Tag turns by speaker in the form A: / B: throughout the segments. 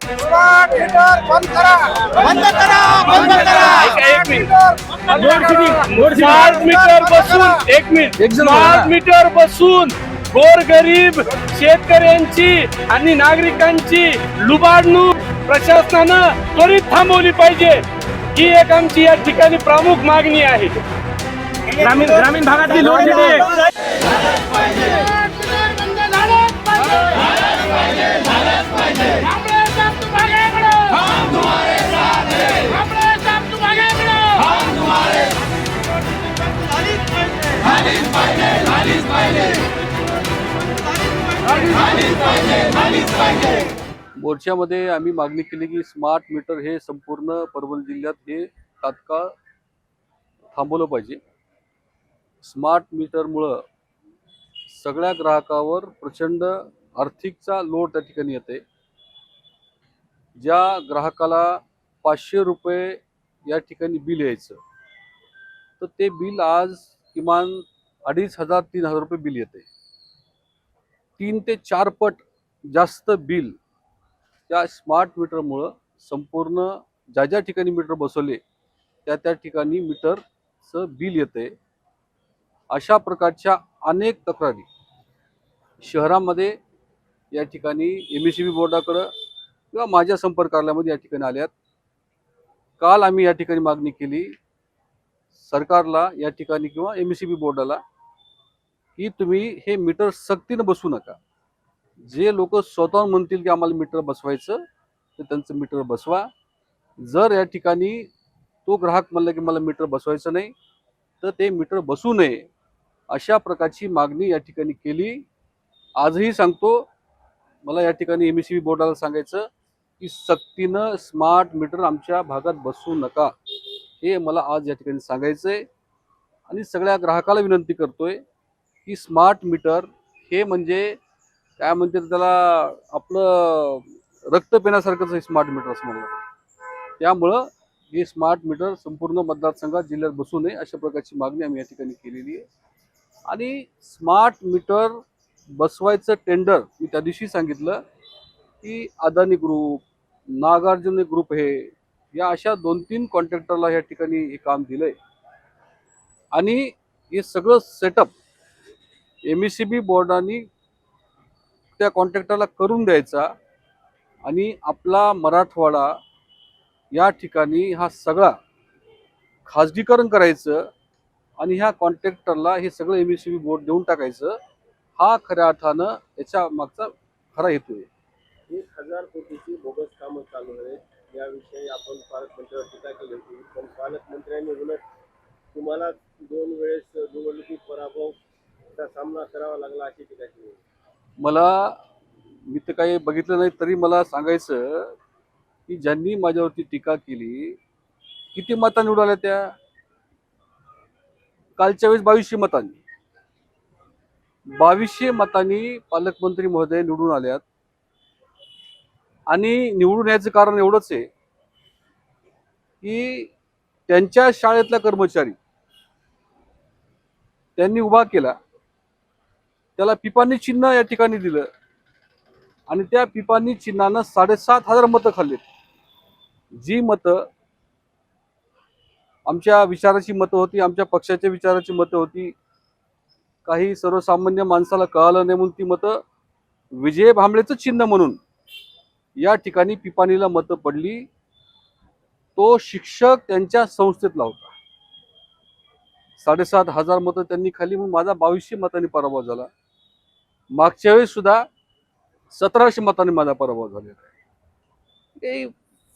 A: Smart meter बंद करा, बंद करा, बंद करा.
B: एक मिनिट.
A: स्मार्ट
B: स्मार्ट मीटर बसून एक मिनिट स्मार्ट मीटर बसून गोरगरीब शेतकऱ्यांची आणि नागरिकांची लुबाडणूक प्रशासनानं त्वरित थांबवली पाहिजे. ही एक आमची या ठिकाणी प्रमुख मागणी आहे. ग्रामीण भागातली लोड
C: मोर्चामध्ये आम्ही मागणी केली की स्मार्ट मीटर हे संपूर्ण परभणी जिल्ह्यात हे तात्काळ थांबवलं पाहिजे. स्मार्ट मीटरमुळं सगळ्या ग्राहकावर प्रचंड आर्थिकचा लोड त्या ठिकाणी येते. ज्या ग्राहकाला 500 रुपये या ठिकाणी बिल यायचं तर ते बिल आज किमान 2500-3000 रुपये बिल येते. 3 ते 4 पट जास्त बिल त्या स्मार्ट मीटरमुळं संपूर्ण ज्या ठिकाणी मीटर बसवले त्या ठिकाणी मीटरचं बिल येते. अशा प्रकारच्या अनेक तक्रारी शहरामध्ये या ठिकाणी MSEB बोर्डाकडं किंवा माझ्या संपर्क कार्यालयामध्ये या ठिकाणी आल्यात. काल आम्ही या ठिकाणी मागणी केली सरकारला या ठिकाणी किंवा MSEB बोर्डाला की तुम्ही हे मीटर सक्तीनं बसवू नका. जे लोक स्वतःहून म्हणतील की आम्हाला मीटर बसवायचं तर त्यांचं मीटर बसवा. जर या ठिकाणी तो ग्राहक म्हणला की मला मीटर बसवायचं नाही तर ते मीटर बसवू नये. अशा प्रकारची मागणी या ठिकाणी केली. आजही सांगतो मला या ठिकाणी MSEB बोर्डाला सांगायचं की सक्तीनं स्मार्ट मीटर आमच्या भागात बसवू नका हे मला आज या ठिकाणी सांगायचं आहे. आणि सगळ्या ग्राहकाला विनंती करतोय की स्मार्ट मीटर हे म्हणजे काय म्हणते त्याला आपलं रक्त पिण्यासारखंच आहे स्मार्ट मीटर असं म्हणलं. त्यामुळं हे स्मार्ट मीटर संपूर्ण मतदारसंघात जिल्ह्यात बसू नये अशा प्रकारची मागणी आम्ही या ठिकाणी केलेली आहे. आणि स्मार्ट मीटर बसवायचं टेंडर मी त्या दिवशी सांगितलं की अदानी ग्रुप, नागार्जुन ग्रुप हे या अशा 2-3 कॉन्ट्रॅक्टरला या ठिकाणी हे काम दिलंय. आणि हे सगळं सेटअप MSEB बोर्डाने त्या कॉन्ट्रॅक्टरला करून द्यायचा आणि आपला मराठवाडा या ठिकाणी हा सगळा खाजगीकरण करायचं आणि ह्या कॉन्ट्रॅक्टरला हे सगळं MSEB बोर्ड देऊन टाकायचं. हा खऱ्या अर्थानं याच्या मागचा खरा हेतू आहे.
D: 1000 कोटीची बोगस कामं चालू आहेत याविषयी आपण पालकमंत्र्यांवर टीका केली होती. पण पालकमंत्र्यांनी उलट तुम्हाला 2 वेळेस निवडणुकीत पराभवाचा सामना करावा लागला अशी टीका केली.
C: मला मी तर काही बघितलं नाही तरी मला सांगायचं की ज्यांनी माझ्यावरती टीका केली किती मतांनी निवडून आल्या त्या कालच्या वेळेस 2200 मतांनी 2200 मतांनी पालकमंत्री महोदय निवडून आल्यात. आणि निवडून यायचं कारण एवढंच आहे की त्यांच्या शाळेतला कर्मचारी त्यांनी उभा केला, त्याला पिपाणी चिन्ह या ठिकाणी दिलं आणि त्या पिपाणी चिन्हानं 7500 मतं खाल्लीत. जी मतं आमच्या विचाराची मतं होती, आमच्या पक्षाच्या विचाराची मतं होती, काही सर्वसामान्य माणसाला कळालं नाही म्हणून ती मतं विजय भांबळेचं चिन्ह म्हणून या ठिकाणी पिपाणीला मतं पडली. तो शिक्षक त्यांच्या संस्थेतला होता. 7500 मतं त्यांनी खाली म्हणून माझा 2200 मतांनी पराभव झाला. मागच्या वेळेस सुद्धा 1700 मतांनी माझा पराभव झालेला आहे.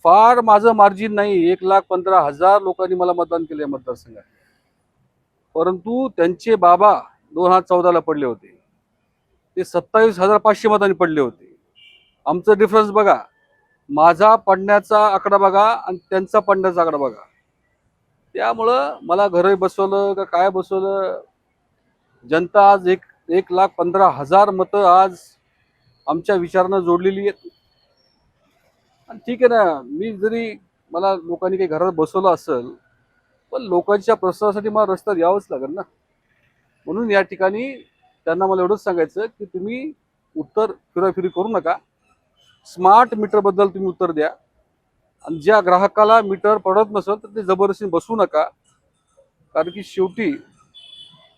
C: फार माझं मार्जिन नाही. 1,15,000 लोकांनी मला मतदान केले मतदारसंघात. परंतु त्यांचे बाबा 2014ला पडले होते, ते 27,500 मतांनी पडले होते. आमचं डिफरन्स बघा, माझा पडण्याचा आकडा बघा आणि त्यांचा पडण्याचा आकडा बघा. त्यामुळं मला घरही बसवलं का काय बसवलं, जनता आज 1,15,000 मतं आज आमच्या विचारानं जोडलेली आहेत. आणि ठीक आहे ना, मी जरी मला लोकांनी काही घरात बसवलं असेल पण लोकांच्या प्रश्नासाठी मला रस्त्यावर यावंच लागेल ना. म्हणून या ठिकाणी त्यांना मला एवढंच सांगायचं की तुम्ही उत्तर फिराफिरी करू नका. स्मार्ट मीटर बद्दल तुम्ही उत्तर द्या, आणि ज्या ग्राहकाला मीटर पडत नसेल तर ते जबरदस्ती बसू नका, कारण की शेवटी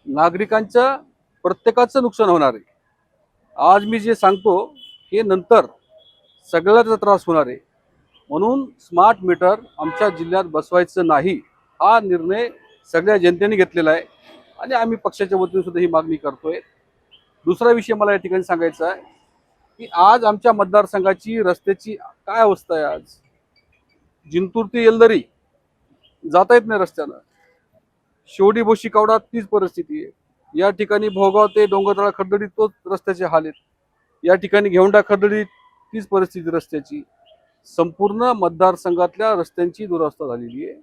C: नागरिकांच्या प्रत्येकाचं नुकसान होणार आहे. आज मी जे सांगतो हे नंतर सगळ्याचा त्रास होणार आहे. म्हणून स्मार्ट मीटर आमच्या जिल्ह्यात बसवायचं नाही, हा निर्णय सगळ्या जनतेने घेतलेला आहे आणि आम्ही पक्षाच्या वतीने सुद्धा ही मागणी करतोय. दुसरा विषय मला या ठिकाणी सांगायचा आहे की आज आमच्या मतदारसंघाची रस्त्याची काय अवस्था आहे. आज जिंतूर ते येलदरी जाता येत नाही रस्त्यानं. शेवटी बोशी कावडा तीच परिस्थिती आहे. या ठिकाणी भोगाव ते डोंगरतळा खडदडी तोच रस्त्याचे हाल आहेत. या ठिकाणी घेवंडा खडदडी तीच परिस्थिती रस्त्याची. संपूर्ण मतदारसंघातल्या रस्त्यांची दुरवस्था झालेली आहे.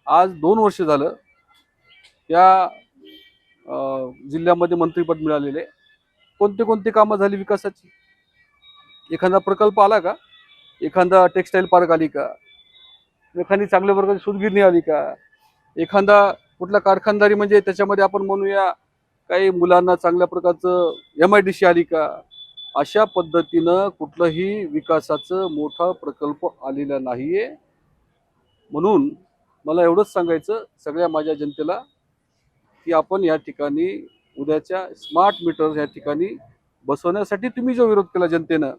C: आज 2 वर्ष झालं या जिल्ह्यामध्ये मंत्रिपद मिळालेले. कोणते कामं झाली विकासाची? एखादा प्रकल्प आला का? एखादा टेक्सटाईल पार्क आली का? एखादी चांगल्या प्रकारची सूतगिरणी आली का? एखादा कुठला कारखानदारी म्हणजे त्याच्यामध्ये आपण म्हणूया काही मुलांना चांगल्या प्रकारचं MIDC आली का? अशा पद्धतीनं कुठलंही विकासाचं मोठा प्रकल्प आलेला नाहीये. म्हणून मला एवढंच सांगायचं सगळ्या माझ्या जनतेला की आपण या ठिकाणी उद्याच्या स्मार्ट मीटर या ठिकाणी बसवण्यासाठी तुम्ही जो विरोध केला जनतेनं,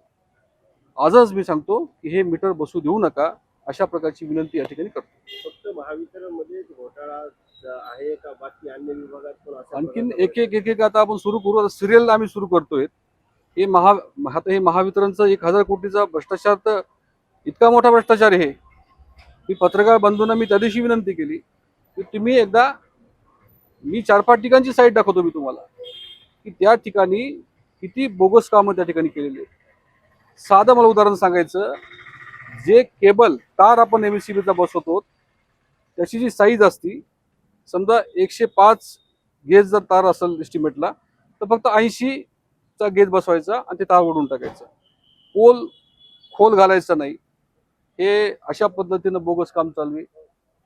C: आजच मी सांगतो की हे मीटर बसू देऊ नका, अशा प्रकारची विनंती या ठिकाणी करतो.
D: फक्त महावितरणमध्ये घोटाळा आहे का बाकी अन्य विभागात पण असा
C: आणखीन एक आता आपण सुरू करू. सिरियल आम्ही सुरू करतोय. हे आता हे महावितरणचं 1000 कोटीचा भ्रष्टाचार, तर इतका मोठा भ्रष्टाचार आहे. मी पत्रकार बंधूंना मी त्या दिवशी विनंती केली की तुम्ही एकदा, मी 4-5 ठिकाणची साईट दाखवतो मी तुम्हाला की त्या ठिकाणी किती बोगस कामं त्या ठिकाणी केलेली आहेत. साधं मला उदाहरण सांगायचं, जे केबल तार आपण MSCBचा बसवतो त्याची जी साईज असती, समजा 105 गेज जर तार असेल एस्टिमेटला, तर फक्त 80चा गेज बसवायचा आणि ते तार ओढून टाकायचं. पोल खोल घालायचं नाही. हे अशा पद्धतीनं बोगस काम चालू आहे.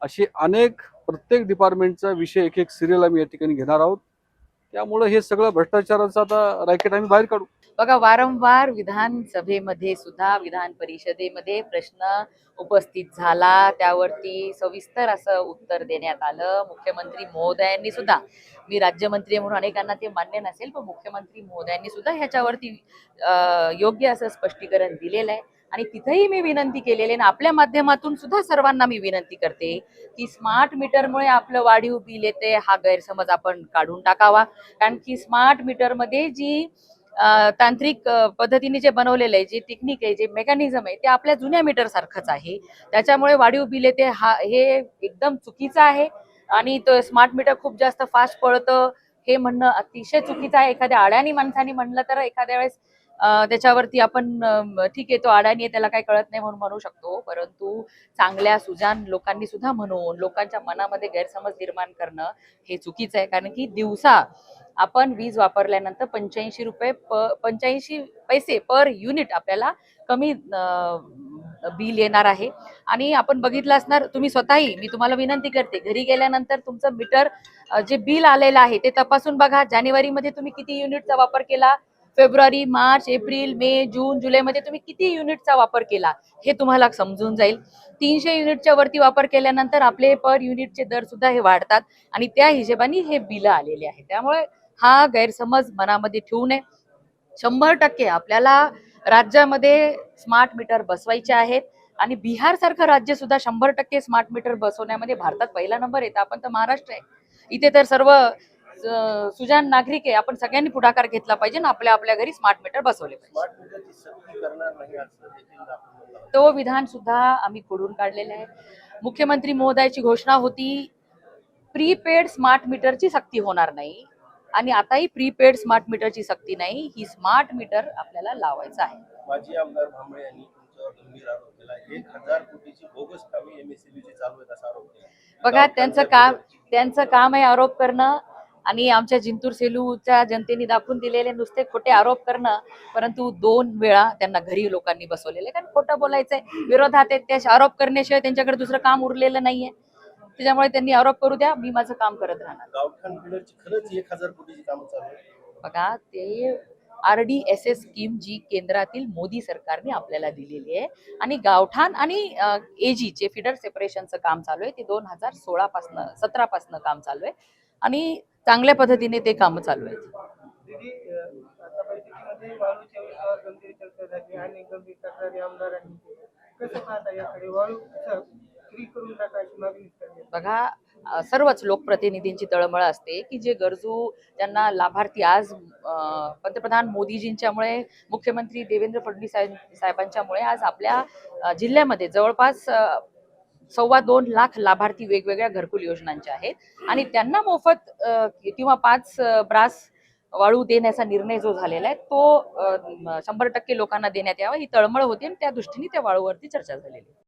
C: असे अनेक प्रत्येक डिपार्टमेंटचा विषय एक सिरियल आम्ही या ठिकाणी घेणार आहोत. त्यामुळे हे सगळं भ्रष्टाचाराचं आता रॅकेट आम्ही बाहेर काढू.
E: बघा, वारंवार विधानसभेमध्ये सुद्धा विधान परिषदेमध्ये प्रश्न उपस्थित झाला, त्यावरती सविस्तर असं उत्तर देण्यात आलं. मुख्यमंत्री महोदयांनी सुद्धा, मी राज्यमंत्री म्हणून अनेकांना ते मान्य नसेल, पण मुख्यमंत्री महोदयांनी सुद्धा ह्याच्यावरती योग्य असं स्पष्टीकरण दिलेलं आहे. आणि तिथेही मी विनंती केलेली आहे, आपल्या माध्यमातून सुद्धा सर्वांना मी विनंती करते की स्मार्ट मीटरमुळे आपलं वाढीव बिल येते हा गैरसमज आपण काढून टाकावा. कारण की स्मार्ट मीटरमध्ये जी तांत्रिक पद्धतीने जे बनवलेलं आहे, जे टेक्निक आहे, जे मेकॅनिझम आहे, ते आपल्या जुन्या मीटर सारखंच आहे. त्याच्यामुळे वाढीव बिल येते हे एकदम चुकीचं आहे. आणि तो स्मार्ट मीटर खूप जास्त फास्ट पळतं हे म्हणणं अतिशय चुकीचं आहे. एखाद्या अडाणी माणसाने म्हणलं तर एखाद्या वेळेस त्याच्यावरती आपण ठीक आहे, तो अडाणी आहे, त्याला काही कळत नाही म्हणून म्हणू शकतो, परंतु चांगल्या सुजान लोकांनी सुद्धा म्हणून लोकांच्या मनामध्ये गैरसमज निर्माण करणं हे चुकीचं आहे. कारण की दिवसा आपण वीज वापरल्यानंतर 85 पैसे पर युनिट आपल्याला कमी बिल येणार आहे. आणि आपण बघितलं असणार, तुम्ही स्वतःही, मी तुम्हाला विनंती करते, घरी गेल्यानंतर तुमचं मीटर जे बिल आलेलं आहे ते तपासून बघा. जानेवारीमध्ये तुम्ही किती युनिटचा वापर केला, फेब्रुवारी, मार्च, एप्रिल, मे, जून, जुलैमध्ये तुम्ही किती युनिटचा वापर केला हे तुम्हाला समजून जाईल. 300 युनिटच्या वरती वापर केल्यानंतर आपले पर युनिटचे दर सुद्धा हे वाढतात आणि त्या हिशेबाने हे बिल आलेले आहे. त्यामुळे हा गैरसमज मनामध्ये ठेवू नये. 100% आपल्याला राज्यामध्ये स्मार्ट मीटर बसवायचे आहेत आणि बिहार सारखं राज्य सुद्धा 100% स्मार्ट मीटर बसवण्यामध्ये भारतात पहिला नंबर येतो. आपण तर महाराष्ट्र आहे, इथे तर सर्व सुजान नागरिक आहे. आपण सगळ्यांनी पुढाकार घेतला पाहिजे ना, आपल्या आपल्या घरी स्मार्ट मीटर बसवले पाहिजे.
D: स्मार्ट मीटरची सक्ती करणार नाही असं देखील आपण म्हणलं.
E: तो विधान सुद्धा आम्ही खोडून काढलेलं आहे. मुख्यमंत्री महोदयाची घोषणा होती प्रीपेड स्मार्ट मीटरची सक्ती होणार नाही, आणि आताही प्रीपेड स्मार्ट मीटरची सक्ती नाही. ही स्मार्ट मीटर आपल्याला लावायचं आहे.
D: माजी आमदार भांबळे यांनी तुमच्यावर गंभीर आरोप केला. 1000 कोटीची बोगस कामे MSCBची चालू आहेत असा आरोप केला.
E: बघा, त्यांचं काम आहे आरोप करणं, आणि आमच्या जिंतूर सेलूच्या जनतेने दाखवून दिलेले नुसते खोटे आरोप करणं. परंतु 2 वेळा त्यांना घरी लोकांनी बसवलेले, कारण खोटं बोलायचंय, विरोधात आहेत, त्या आरोप करण्याशिवाय त्यांच्याकडे दुसरं काम उरलेलं नाहीये. त्याच्यामुळे त्यांनी आरोप करू द्या, मी माझं काम करत राहणार.
D: गावठाण बिल्डरची खरंच 1000 कोटीची कामं चालू आहेत.
E: बघा, ते RDSS स्कीम जी केंद्रातील मोदी सरकारने आपल्याला दिलेली आहे आणि गावठाण आणि AG चे फिडर सेपरेशनचं काम चालू आहे ते 2016 पासून 17 पासून काम चालू आहे आणि चांगल्या पद्धतीने ते काम चालू आहेत.
A: दीदी, आता बैठकीमध्ये वाळूच्या विषयावर गंभीर चर्चा झाली आणि गंभीर तक्रारी आमदारांनी केल्या. कसं पाहता याकडे? वाळू फ्री करून टाकायची मागणी करण्यात.
E: बघा सर्वच लोकप्रतिनिधींची तळमळ असते की जे गरजू ज्यांना लाभार्थी आज पंतप्रधान मोदीजींच्यामुळे मुख्यमंत्री देवेंद्र फडणवीस साहेबांच्यामुळे आज आपल्या जिल्ह्यामध्ये जवळपास 2.25 लाख लाभार्थी वेगवेगळ्या घरकुल योजनांचे आहेत आणि त्यांना मोफत किंवा 5 ब्रास वाळू देण्याचा निर्णय जो झालेला आहे तो 100% लोकांना देण्यात यावा ही तळमळ होती आणि त्या दृष्टीने त्या वाळूवरती चर्चा झालेली आहे.